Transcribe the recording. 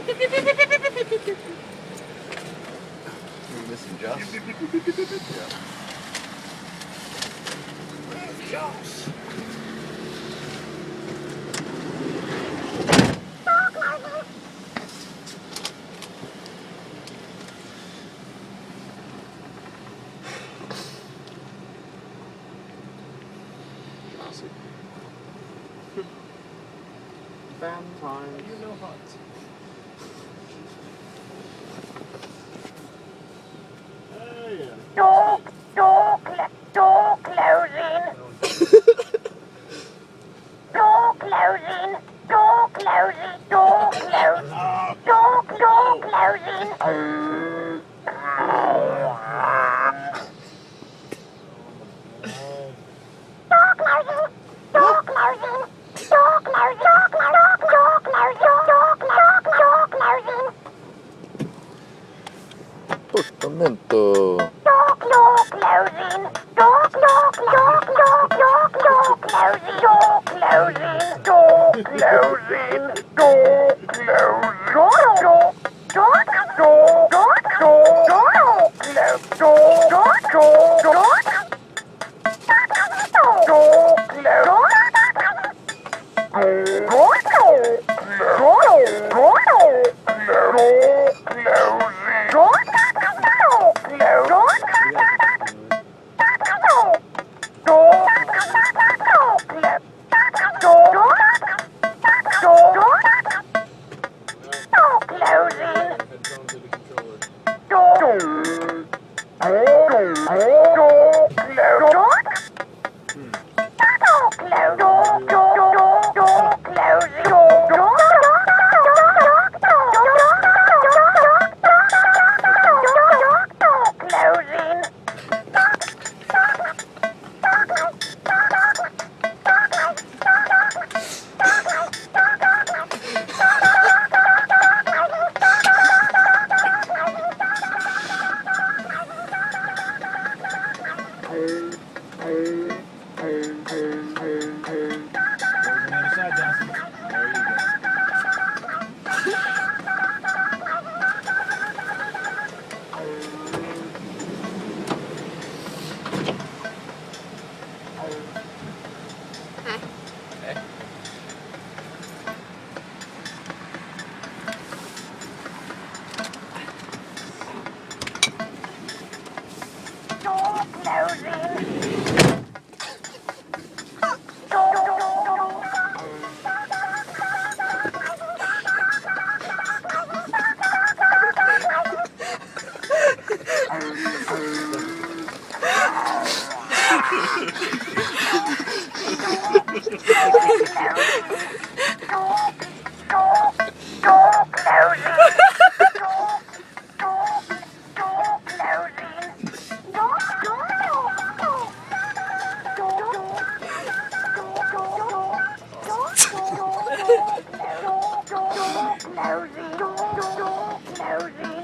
We're missing Josh. Yeah. Where's Josh? Fan time. You know hot. Door closing. Door closing. Door closing. Door closing. Door closing. Door closing. Door closing. Door closing. Door closing. Portamento. Door closing. Door closing. Door closing. Door closing. Door closing. Door closing.